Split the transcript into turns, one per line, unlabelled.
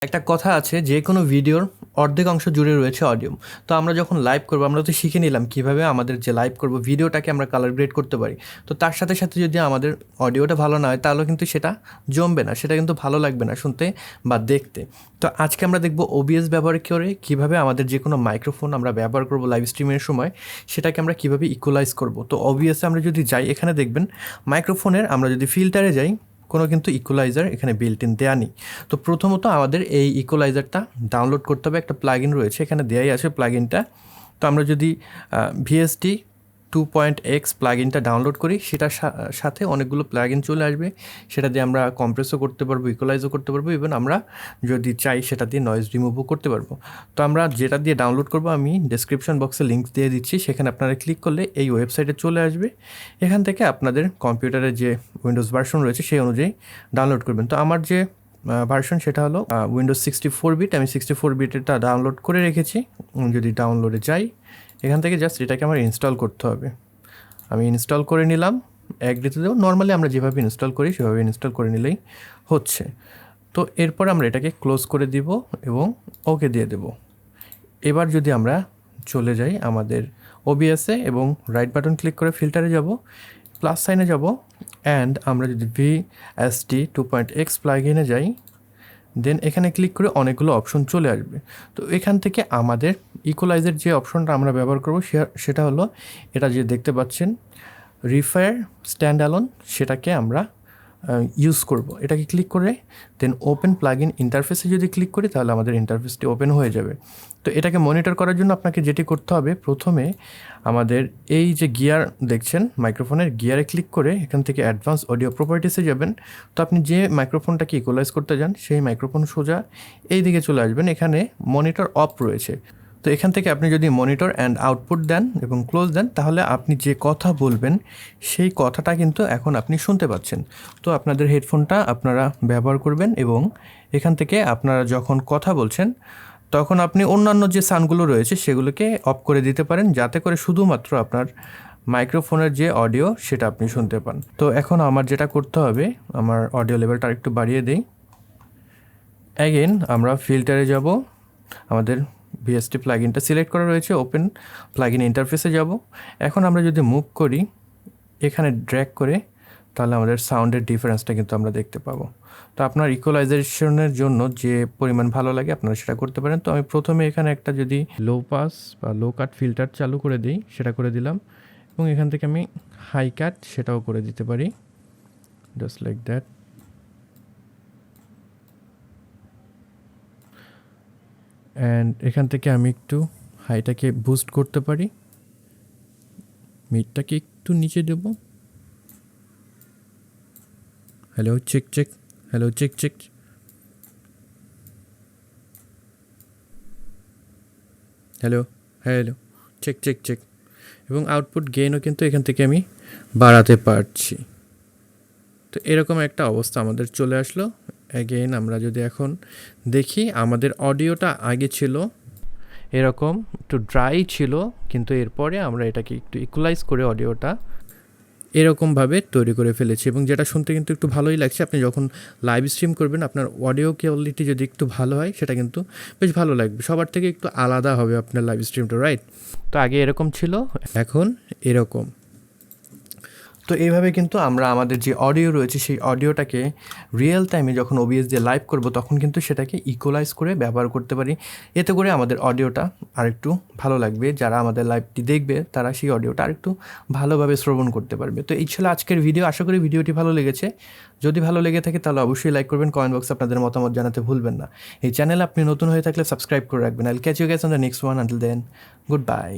একটা কথা আছে, যে কোনো ভিডিওর অর্ধেক অংশ জুড়ে রয়েছে অডিও। তো আমরা যখন লাইভ করবো, আমরা তো শিখে নিলাম কীভাবে আমাদের যে লাইভ করব ভিডিওটাকে আমরা কালার গ্রেড করতে পারি। তো তার সাথে সাথে যদি আমাদের অডিওটা ভালো না হয়, তাহলে কিন্তু সেটা জমবে না, সেটা কিন্তু ভালো লাগবে না শুনতে বা দেখতে। তো আজকে আমরা দেখব ওবিএস ব্যবহার করে কীভাবে আমাদের যে কোনো মাইক্রোফোন আমরা ব্যবহার করব লাইভ স্ট্রিমের সময়, সেটাকে আমরা কীভাবে ইকুয়ালাইজ করব। তো ওবিএসে আমরা যদি যাই, এখানে দেখবেন মাইক্রোফোনের আমরা যদি ফিল্টারে যাই, কোনো কিন্তু ইকুয়ালাইজার এখানে বিল্ট ইন দেওয়া নেই। তো প্রথমত আমাদের এই ইকুয়ালাইজারটা ডাউনলোড করতে হবে। একটা প্লাগইন রয়েছে, এখানে দেওয়াই আছে প্লাগইনটা। তো আমরা যদি ভিএসটি 2.x প্লাগইনটা ডাউনলোড করি, সেটার সাথে অনেকগুলো প্লাগইন চলে আসবে। সেটা দিয়ে আমরা কম্প্রেসও করতে পারবো, ইকুয়ালাইজও করতে পারবো, ইভেন আমরা যদি চাই সেটা দিয়ে নয়েজ রিমুভও করতে পারবো। তো আমরা যেটা দিয়ে ডাউনলোড করবো, আমি ডেসক্রিপশন বক্সে লিঙ্ক দিয়ে দিচ্ছি, সেখানে আপনারা ক্লিক করলে এই ওয়েবসাইটে চলে আসবে। এখান থেকে আপনাদের কম্পিউটারের যে উইন্ডোজ ভার্সন রয়েছে সেই অনুযায়ী ডাউনলোড করবেন। তো আমার যে ভার্সন সেটা হলো উইন্ডোজ 64 বিট। আমি 64 বিটেরটা ডাউনলোড করে রেখেছি। যদি ডাউনলোডে যাই, এখান থেকে জাস্ট এটাকে আমার ইনস্টল করতে হবে। আমি ইনস্টল করে নিলাম, এগ্রিতে দেবো। নর্মালি আমরা যেভাবে ইনস্টল করি সেভাবে ইনস্টল করে নিলেই হচ্ছে। তো এরপর আমরা এটাকে ক্লোজ করে দিব এবং ওকে দিয়ে দেব। এবার যদি আমরা চলে যাই আমাদের ওবিএসে এবং রাইট বাটন ক্লিক করে ফিল্টারে যাব, প্লাস সাইনে যাব, অ্যান্ড আমরা যদি ভিএসটি 2.x প্লাগইনে যাই, দেন এখানে ক্লিক করে অনেকগুলো অপশন চলে আসবে। তো এখান থেকে আমাদের ইকুয়ালাইজের যে অপশনটা আমরা ব্যবহার করব সেটা হলো এটা যে দেখতে পাচ্ছেন রিফায়ার স্ট্যান্ড অ্যালোন, সেটাকে আমরা ইউজ করব। এটাকে ক্লিক করে দেন ওপেন প্লাগইন ইন্টারফেসে যদি ক্লিক করি, তাহলে আমাদের ইন্টারফেসটি ওপেন হয়ে যাবে। তো এটাকে মনিটর করার জন্য আপনাকে যেটি করতে হবে, প্রথমে আমাদের এই যে গিয়ার দেখছেন মাইক্রোফোনের, গিয়ারে ক্লিক করে এখান থেকে অ্যাডভান্স অডিও প্রপার্টিসে যাবেন। তো আপনি যে মাইক্রোফোনটাকে ইকুয়ালাইজ করতে যান, সেই মাইক্রোফোন সোজা এই দিকে চলে আসবেন। এখানে মনিটর অফ রয়েছে। তো এখান থেকে আপনি যদি মনিটর অ্যান্ড আউটপুট দেন এবং ক্লোজ দেন, তাহলে আপনি যে কথা বলবেন সেই কথাটা কিন্তু এখন আপনি শুনতে পাচ্ছেন। তো আপনাদের হেডফোনটা আপনারা ব্যবহার করবেন এবং এখান থেকে আপনারা যখন কথা বলছেন, তখন আপনি অন্যান্য যে সাউন্ডগুলো রয়েছে সেগুলোকে অফ করে দিতে পারেন, যাতে করে শুধুমাত্র আপনার মাইক্রোফোনের যে অডিও সেটা আপনি শুনতে পান। তো এখন আমার যেটা করতে হবে, আমার অডিও লেভেলটা একটু বাড়িয়ে দিই। অ্যাগেন আমরা ফিল্টারে যাব, আমাদের ভিএসটি প্লাগইনটা সিলেক্ট করা রয়েছে, ওপেন প্লাগইন ইন্টারফেসে যাব। এখন আমরা যদি মুভ করি, এখানে ড্র্যাগ করে, তাহলে আমাদের সাউন্ডের ডিফারেন্সটা কিন্তু আমরা দেখতে পাবো। তো আপনার ইকুয়ালাইজেশনের জন্য যে পরিমাণ ভালো লাগে আপনারা সেটা করতে পারেন। তো আমি প্রথমে এখানে একটা যদি লো পাস বা লো কাট ফিল্টার চালু করে দিই, সেটা করে দিলাম, এবং এখান থেকে আমি হাই কাট সেটাও করে দিতে পারি, জাস্ট লাইক দ্যাট। অ্যান্ড এখান থেকে আমি একটু হাইটাকে বুস্ট করতে পারি, মিডটাকে একটু নিচে দেব। Hello check check, hello check check, hello hello check check check. এবং আউটপুট গেইনও কিন্তু এখান থেকে আমি বাড়াতে পারছি। তো এরকম একটা অবস্থা আমাদের চলে আসলো। অ্যাগেইন আমরা যদি এখন দেখি, আমাদের অডিওটা আগে ছিল এরকম একটু ড্রাই ছিল, কিন্তু এরপরে আমরা এটাকে একটু ইকুয়ালাইজ করে অডিওটা এরকমভাবে তৈরি করে ফেলেছি, এবং যেটা শুনতে কিন্তু একটু ভালোই লাগছে। আপনি যখন লাইভ স্ট্রিম করবেন, আপনার অডিও কোয়ালিটি যদি একটু ভালো হয়, সেটা কিন্তু বেশ ভালো লাগবে, সবার থেকে একটু আলাদা হবে আপনার লাইভ স্ট্রিমটা, রাইট? তো আগে এরকম ছিল, এখন এরকম। তো এইভাবে কিন্তু আমরা আমাদের যে অডিও রয়েছে সেই অডিওটাকে রিয়েল টাইমে যখন ওবিএস দিয়ে লাইভ করব, তখন কিন্তু সেটাকে ইকুয়ালাইজ করে ব্যবহার করতে পারি। এতে করে আমাদের অডিওটা আরেকটু ভালো লাগবে, যারা আমাদের লাইভটি দেখবে তারা সেই অডিওটা আরেকটু ভালোভাবে শ্রবণ করতে পারবে। তো এই ছিল আজকের ভিডিও। আশা করি ভিডিওটি ভালো লেগেছে। যদি ভালো লেগে থাকে তাহলে অবশ্যই লাইক করবেন, কমেন্ট বক্সে আপনাদের মতামত জানাতে ভুলবেন না। এই চ্যানেলে আপনি নতুন হয়ে থাকলে সাবস্ক্রাইব করে রাখবেন। I'll catch you guys on the next one. Until then, good by.